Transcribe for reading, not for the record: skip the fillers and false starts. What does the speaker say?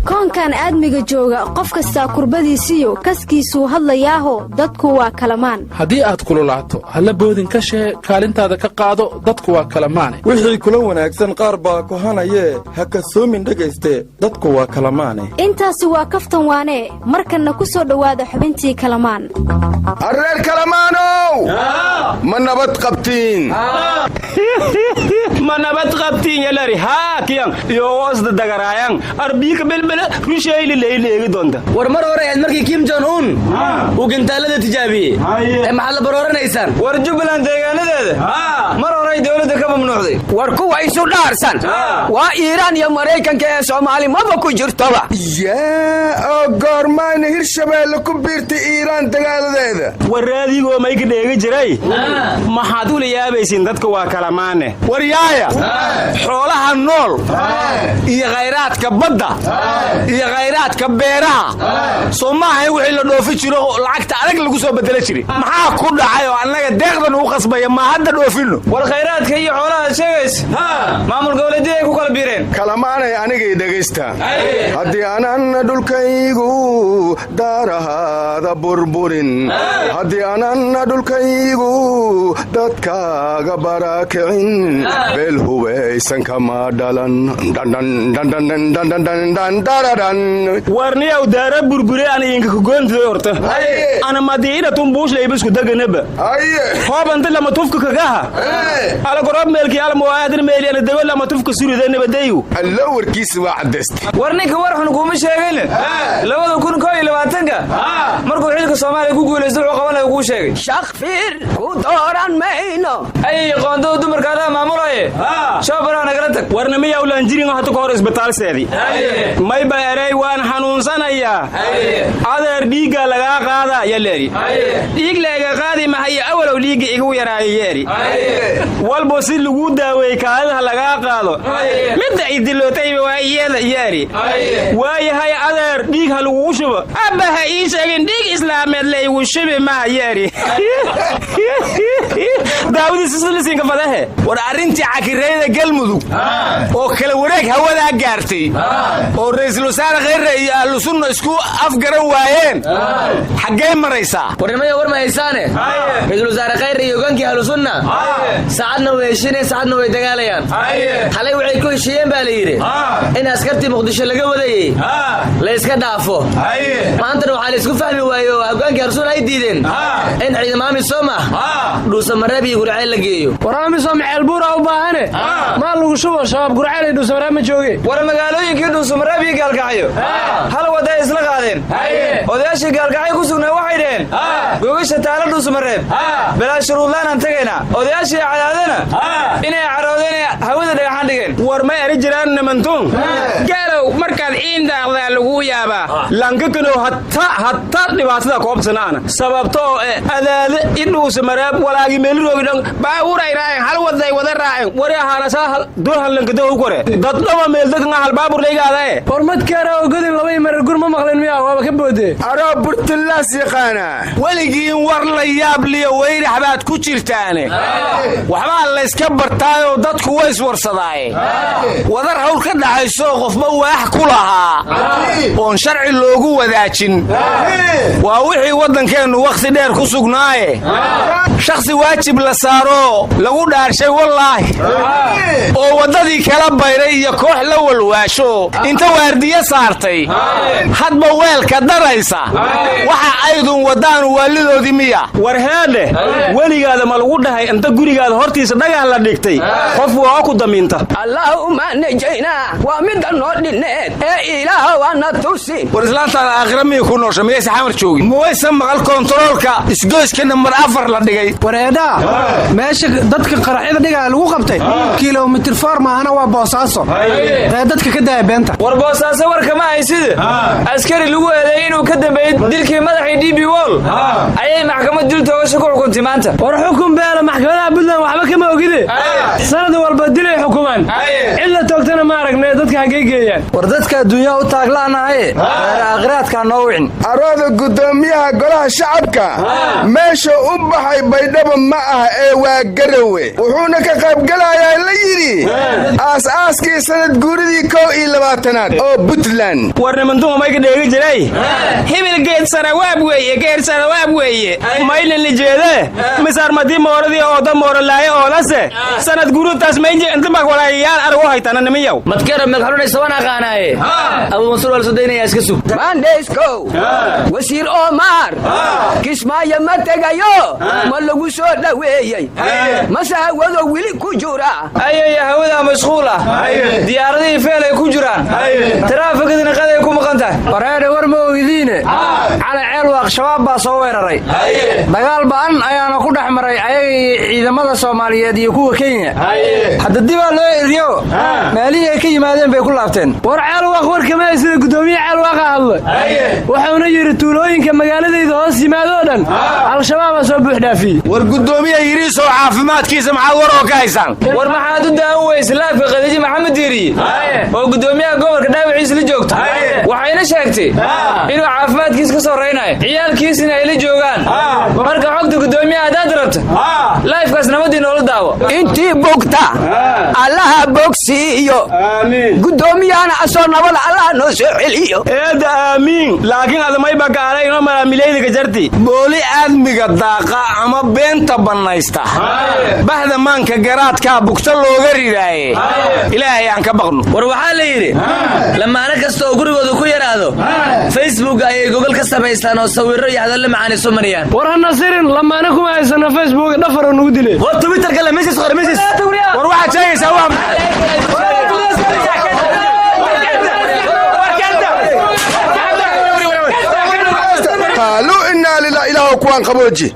koonkan aadmiga jooga qof kasta kurbadiisiyo kaskiisuu hadlayaaho dadku waa kalamaan haddii aad kululaato halla boodin ka shee kaalintaada ka qaado dadku waa kalamaane wixii kula wanaagsan qaar baa kohanayee ha kasoomin dhegayste dadku waa kalamaane intaasi waa kaftan waanee markanna ku soo dhowaada xubintii kalamaan arreer kalamaanow ma nabad qabtiin ma nabad qabtiin yalari haakiyan iyo wasda dagaraayan arbiika belbele rushayli leeyleegi doonta war mar hore aad markii Kim Jong Un uu gantaalada tijaabiyey maxaa la barooranaysan war Jubbaland deegaanadeeda mar hore dawladda ka mamnuucday war kuwa isu dhaarsan waa Iiraan iyo Mareykanka ee Soomaali maba ku jirtoba yaa goormaan Hirshabeelle ku biirtay Iiraan dagaaladeeda waraadigo ma iga dheega jiray maxaad u liyaabaysin dadka waa kalamaane war yaaya xoolaha nool iyo khayraadka badda iyo khayraadka beeraha Soomaaliya wixii la dhoofi jiro lacagta adag lagu soo bedela jiray maxaa ku dhacay oo annaga deeqdan u qasbaya ma hadda dhoofino war khayraadka iyo xoolaha sheegays maamul goboleedyada ku kala biireen kalamaanay anigay dhageysta haddii aanan dhulkaygu daarahaada burburin haddii aanan dhulkaygu dadkaaga barakicin beel hubaysan kama dhalan warniyow daara burbure aan idinka kugoontiday horta ana madiina tumbuushlay bisku daganaba hoobanta lama tufka kagaha ala gorob meelkii ala muwaadin meeliyana dago lama tufka surida nabadayu alla warkiisa waa cadaystay war ninka war xun kuma sheegayna 2021 markuu xilka Soomaaliya ku guuleystay wuxuu qabanayo ku sheegay shaqfir ku dooran mayno ay qoonto dumarkaada maamulaye shoobarana kala tag warna miyaa ulaan jirin hada ka hor isbitaal seedi may baaray waan xanuunsanaya adeer dhiiga laga qaada yaleeri dhiig laga qaadi ma hay awalow dhiiga igu yaraayeeri walbo si lagu daaweey kaadaha laga qaado mid ay dilootay waayada yeeri waayahay adeer dhiig hal ugu shubo abaha ii sheegin dhiig islaameed leeyahay shubi ma yeeri daawadi silsiin ka fadahe war arintii cakireeyda galmudug oo kala wareeg hawada gaartay oo ra'iisul wasaare Khayre iyo ahlu sunna isku afgaran waayeen xagee maraysaa warnimada war ma haysaane ra'iisul wasaare Khayre iyo gankii ahlu sunna saacadna way heshiinay saacadna way dagaalayaan xalay waxay ku heshiiyeen baa la yiri in askartii Muqdisho laga wadayay la iska dhaafo maanta waxa la isku fahmi waayo gankii ahlu sunna ay diideen in ciidamada Soomaa dhuusa marabi gurceel la geeyo waraami Soomaa buura u baahane ma lagu shubo shabaab gurceel dhuusa marabi jooge war magaalooyinkii dhuusa marabi galkacayo hal wada isla qaadeen odayaashii galkacay ku sugnaa waxay dheen gogasha taala dhuusa mareeb bilaa shuruudlaan aan tagayna odayaashii cadaadana inay caroodeen hawada dhagaxan dhigeen war ma eri jiraan nimantuun gaalow markaad ciindaaqda lagu yaaba lankakano hatta dhibaatada koobsanaana sababtoo adaade dhuusa mareeb walaagi meeliroogi dhan baabuuray raaceen hal waday wada raaceen wari ahaana saa durhan lankado u kore dad dhaba meel dadka hal baabur leeyahay hormadkaara oo godin laba marar gurma maqleen miyaa waaba ka boodee aroo burtilaas yaqaana waligiin war la yaab liyo weyrax baad ku jirtaane waxba la iska bartaayo dadku way iswarsadaaye wadar hawl ka dhaxayso qofba waax ku lahaa oon sharci loogu wadaajin waa wixii wadankeenu waqti dheer ku sugnaaye shakhsi waajib la saaro lagu dhaarshay wallaahi oo wadadii kala bayray iyo koox la walwaasho inta waardiye saartay hadba weelka daraysa waxa aydun wadaan waalidoodii miya war heede weligaada ma lagu dhahay inta gurigaada hortiisa dhagaan la dhigtay qof waa ku damiinta allahumma najayna wa min dhanodhineed ee ilaaha wana tusi war islaanta aakhira mi ku noosho miyay xamar joogi muwaysan maqal kontaroolka isgoyska number 4 la dhigay wareeda meesha dadka qaraxyada dhigaa lagu qabtay kiiloomitir farmaana waa boosaaso dadka ka daabeenta war boosaaso warka ma haysid askari lagu eedeeyay inuu ka dambeeyay dilkii madaxii DB Wall ayay maxkamad dil toosho ku xukuntay maanta war xukun beela maxkamada Puntland waxba kama ogide sanad walba dilay xukuman illa toogtana ma aragnay dadka hageeyeen war dadka adduunyo u taaglaanahay aakhiraadka noowin arooda gudoomiyaha golaha shacabka meesha u baxay baydhabo ma ah ee waa Garowe wuxuuna ka qayb galayaa la yiri aas-aaskii sanad guuridii 1 labaatanaad oo Puntland warnimantu ma ka dheegi jiray hibil geed sarawaab weeye maylan li jeede misar madi mooradi oo da mooralaayo oo lase sanad guruutaas ma inta mag walaayaan argo haytana nimiyow madkara magxulay sawana qaanaaye abu mansuur wal sudaynaya iska sug mandeysko wasiir Omar kismaayo ma tagayo ma lagu soo dhaweeyay masaa wado wili ku jira ayay hawada mashquula diyaaradii feelay ku jiraan taraafikadina qaday ku maqantahay wareer war ma ogdiine cala ceel waa shabaab baa soo weeraray dagaal baan ayaana ku dhaxmaray ayay ciidamada Soomaaliyeed iyo kuwa Kenya hadda dib loo eriyo maaliye ka yimaadeen bay ku laabteen war ceel waa warkama sida gudoomiye ceel waa hadlay wuxuuna yiri tuulooyinka magaaladayda hoos yimaado dhan al-shabaab soo buux dhaafi war gudoomiye yiri soo caafimaadkiisa maxaa war oo ka haysan war maxaad u daawo islaafka qadiji maxamed diiri oo gudoomiyaha gobolka dhaawaciisa la joogto waxayna sheegtay inuu caafimaadkiisa ka soo reynaayo ciyaalkiisina ay la joogaan marka xogta gudoomiyaha dad rabta lifekaas nabadii noola daawo intii bogta allaha bogsiiyo gudoomiyahana asoo nabada allaha noo soo celiyo eeda aamiin laakiin adamay bagaalay inoo malaamilayda ka jarti booli aadmiga daaqa ama beenta banaysta bahda maanka garaadka bugta looga ridaaye ilaahay aan ka baqno war waxaa la yiri lamaana kasta oo gurigooda ku yaraado Facebook ayay Google ka sameystaan oo sawirro iyo hadallo macaan isu mariyaan war nasirin lamaana kuma haysana Facebook dhafar oo nugu dilay war Twitter kala message qor message war waxa sheegaysaa waa قالوا إنا لله إله وكوان قبوجي